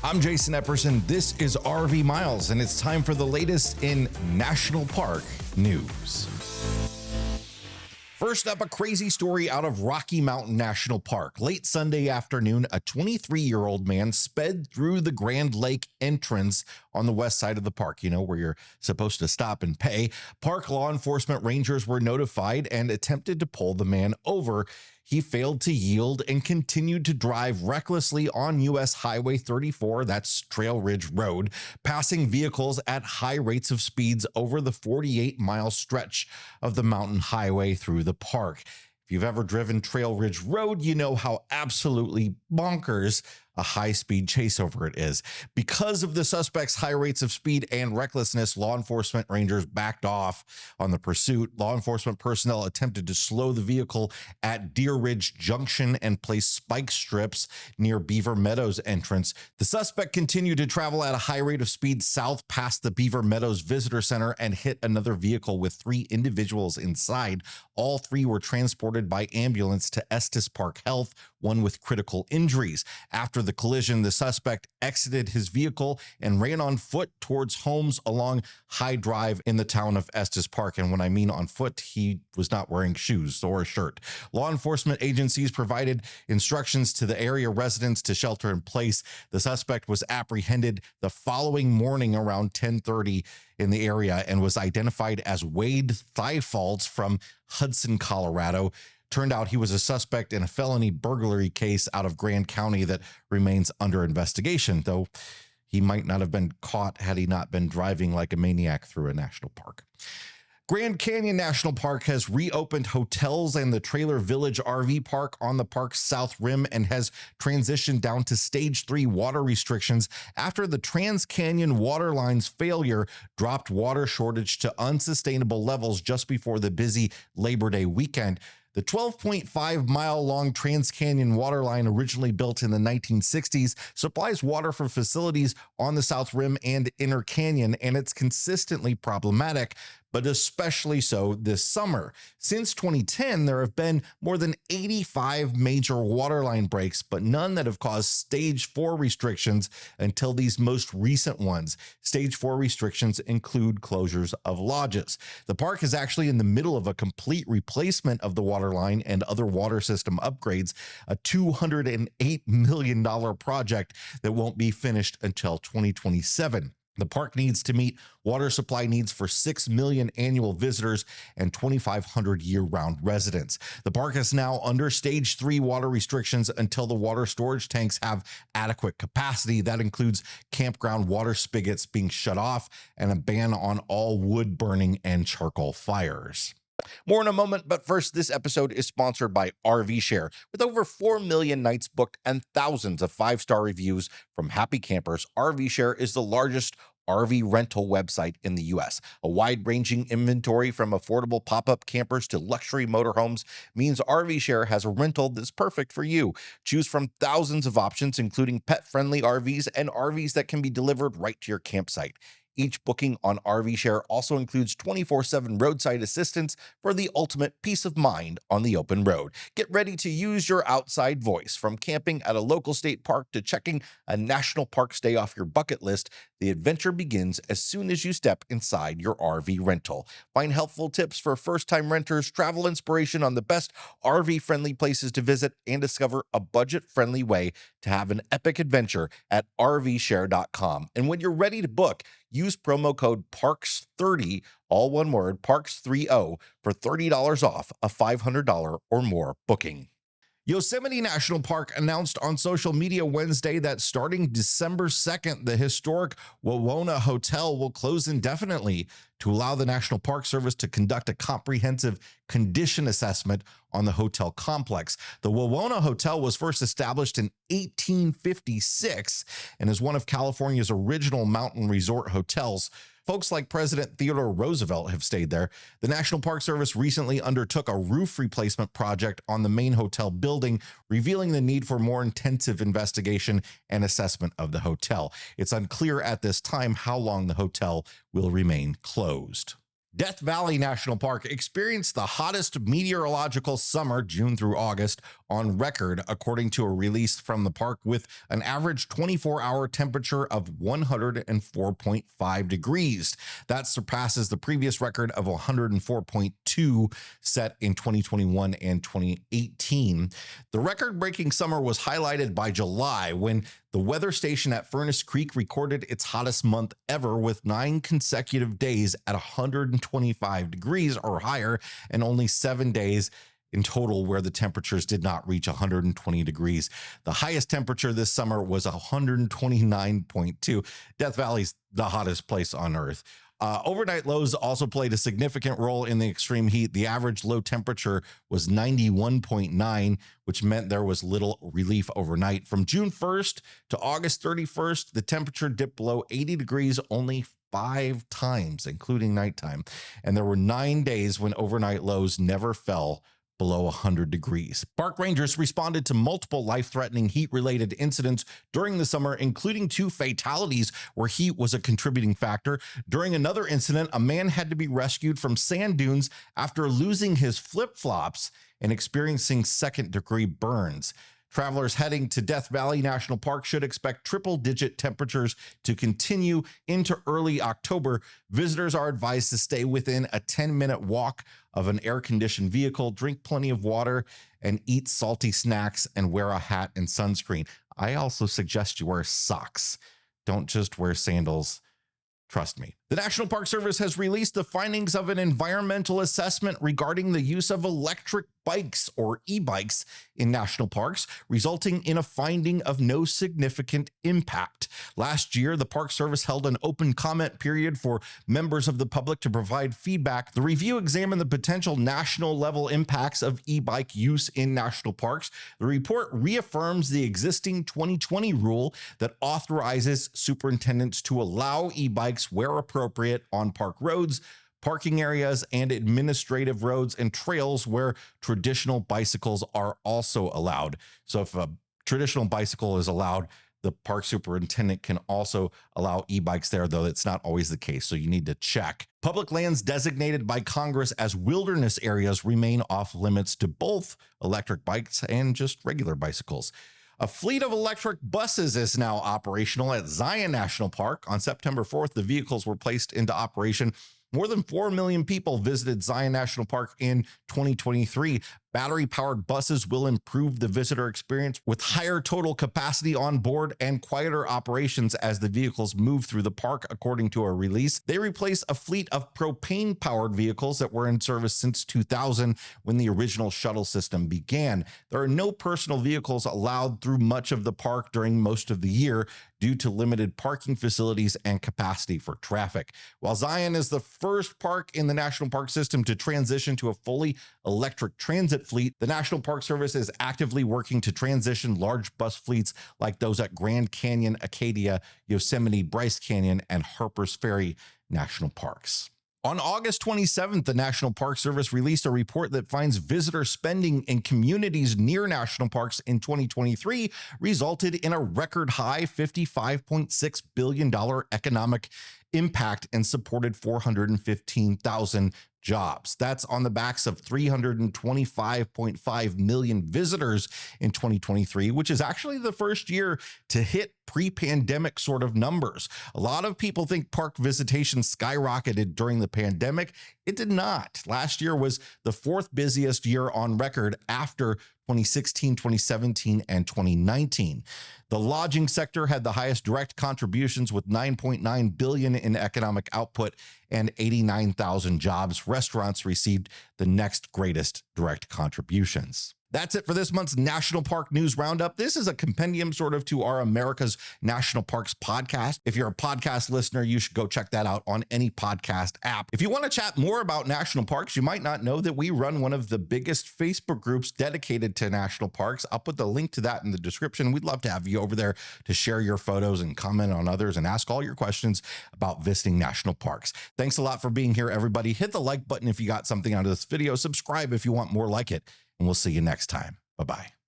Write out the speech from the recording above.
I'm Jason Epperson. This is RV Miles, and it's time for the latest in national park news. First up, a crazy story out of Rocky Mountain National Park. Late Sunday afternoon, a 23-year-old man sped through the Grand Lake entrance on the west side of the park, where you're supposed to stop and pay. Park law enforcement rangers were notified and attempted to pull the man over. He failed to yield and continued to drive recklessly on US Highway 34, that's Trail Ridge Road, passing vehicles at high rates of speeds over the 48-mile stretch of the mountain highway through the park. If you've ever driven Trail Ridge Road, you know how absolutely bonkers a high-speed chase over it is. Because of the suspect's high rates of speed and recklessness, law enforcement rangers backed off on the pursuit. Law enforcement personnel attempted to slow the vehicle at Deer Ridge Junction and place spike strips near Beaver Meadows entrance. The suspect continued to travel at a high rate of speed south past the Beaver Meadows Visitor Center and hit another vehicle with 3 individuals inside. All 3 were transported by ambulance to Estes Park Health, one with critical injuries. After the collision, the suspect exited his vehicle and ran on foot towards homes along High Drive in the town of Estes Park. And when I mean on foot, he was not wearing shoes or a shirt. Law enforcement agencies provided instructions to the area residents to shelter in place. The suspect was apprehended the following morning around 10:30 in the area and was identified as Wade Thiefalds from Hudson, Colorado. Turned out he was a suspect in a felony burglary case out of Grand County that remains under investigation, though he might not have been caught had he not been driving like a maniac through a national park. Grand Canyon National Park has reopened hotels and the Trailer Village RV Park on the park's south rim and has transitioned down to Stage 3 water restrictions after the Trans-Canyon water line's failure dropped water shortage to unsustainable levels just before the busy Labor Day weekend. The 12.5-mile-long Trans-Canyon water line, originally built in the 1960s, supplies water for facilities on the South Rim and Inner Canyon, and it's consistently problematic, but especially so this summer. Since 2010, there have been more than 85 major waterline breaks, but none that have caused Stage 4 restrictions until these most recent ones. Stage 4 restrictions include closures of lodges. The park is actually in the middle of a complete replacement of the water line and other water system upgrades, a $208 million project that won't be finished until 2027. The park needs to meet water supply needs for 6 million annual visitors and 2,500 year-round residents. The park is now under Stage 3 water restrictions until the water storage tanks have adequate capacity. That includes campground water spigots being shut off and a ban on all wood burning and charcoal fires. More in a moment, but first, this episode is sponsored by RV Share. With over 4 million nights booked and thousands of 5-star reviews from happy campers, RV Share is the largest RV rental website in the US. A wide-ranging inventory from affordable pop-up campers to luxury motorhomes means RV Share has a rental that's perfect for you. Choose from thousands of options, including pet-friendly RVs and RVs that can be delivered right to your campsite. Each booking on RV Share also includes 24/7 roadside assistance for the ultimate peace of mind on the open road. Get ready to use your outside voice. From camping at a local state park to checking a national park stay off your bucket list, the adventure begins as soon as you step inside your RV rental. Find helpful tips for first-time renters, travel inspiration on the best RV-friendly places to visit, and discover a budget-friendly way to have an epic adventure at rvshare.com. And when you're ready to book, use promo code PARKS30, all one word, PARKS30, for $30 off a $500 or more booking. Yosemite National Park announced on social media Wednesday that starting December 2nd, the historic Wawona Hotel will close indefinitely to allow the National Park Service to conduct a comprehensive condition assessment on the hotel complex. The Wawona Hotel was first established in 1856 and is one of California's original mountain resort hotels. Folks like President Theodore Roosevelt have stayed there. The National Park Service recently undertook a roof replacement project on the main hotel building, revealing the need for more intensive investigation and assessment of the hotel. It's unclear at this time how long the hotel will remain closed. Death Valley National Park experienced the hottest meteorological summer, June through August, on record, according to a release from the park, with an average 24-hour temperature of 104.5 degrees. That surpasses the previous record of 104.2 set in 2021 and 2018. The record-breaking summer was highlighted by July, when the weather station at Furnace Creek recorded its hottest month ever, with 9 consecutive days at 125 degrees or higher, and only 7 days in total where the temperatures did not reach 120 degrees. The highest temperature this summer was 129.2. Death Valley's the hottest place on Earth. Overnight lows also played a significant role in the extreme heat. The average low temperature was 91.9, which meant there was little relief overnight. From June 1st to August 31st, the temperature dipped below 80 degrees only 5 times, including nighttime. And there were 9 days when overnight lows never fell below 100 degrees. Park rangers responded to multiple life-threatening heat-related incidents during the summer, including 2 fatalities where heat was a contributing factor. During another incident, a man had to be rescued from sand dunes after losing his flip-flops and experiencing second-degree burns. Travelers heading to Death Valley National Park should expect triple-digit temperatures to continue into early October. Visitors are advised to stay within a 10-minute walk of an air-conditioned vehicle, drink plenty of water, and eat salty snacks, and wear a hat and sunscreen. I also suggest you wear socks. Don't just wear sandals. Trust me. The National Park Service has released the findings of an environmental assessment regarding the use of electric bikes, or e-bikes, in national parks, resulting in a finding of no significant impact. Last year, the Park Service held an open comment period for members of the public to provide feedback. The review examined the potential national level impacts of e-bike use in national parks. The report reaffirms the existing 2020 rule that authorizes superintendents to allow e-bikes where appropriate on park roads, parking areas, and administrative roads and trails where traditional bicycles are also allowed. So if a traditional bicycle is allowed, the park superintendent can also allow e-bikes there, though it's not always the case, so you need to check. Public lands designated by Congress as wilderness areas remain off limits to both electric bikes and just regular bicycles. A fleet of electric buses is now operational at Zion National Park. On September 4th, the vehicles were placed into operation. More than 4 million people visited Zion National Park in 2023. Battery-powered buses will improve the visitor experience with higher total capacity on board and quieter operations as the vehicles move through the park, according to a release. They replace a fleet of propane-powered vehicles that were in service since 2000, when the original shuttle system began. There are no personal vehicles allowed through much of the park during most of the year due to limited parking facilities and capacity for traffic. While Zion is the first park in the National Park System to transition to a fully electric transit fleet, the National Park Service is actively working to transition large bus fleets like those at Grand Canyon, Acadia, Yosemite, Bryce Canyon, and Harpers Ferry National Parks. On August 27th, the National Park Service released a report that finds visitor spending in communities near national parks in 2023 resulted in a record high $55.6 billion economic impact and supported 415,000 jobs. That's on the backs of 325.5 million visitors in 2023, which is actually the first year to hit pre-pandemic sort of numbers. A lot of people think park visitation skyrocketed during the pandemic. It did not. Last year was the 4th busiest year on record after 2016, 2017, and 2019. The lodging sector had the highest direct contributions with $9.9 billion in economic output and 89,000 jobs. Restaurants received the next greatest direct contributions. That's it for this month's National Park News Roundup. This is a compendium sort of to our America's National Parks podcast. If you're a podcast listener, you should go check that out on any podcast app. If you want to chat more about national parks, you might not know that we run one of the biggest Facebook groups dedicated to national parks. I'll put the link to that in the description. We'd love to have you over there to share your photos and comment on others and ask all your questions about visiting national parks. Thanks a lot for being here, everybody. Hit the like button if you got something out of this video. Subscribe if you want more like it. And we'll see you next time. Bye-bye.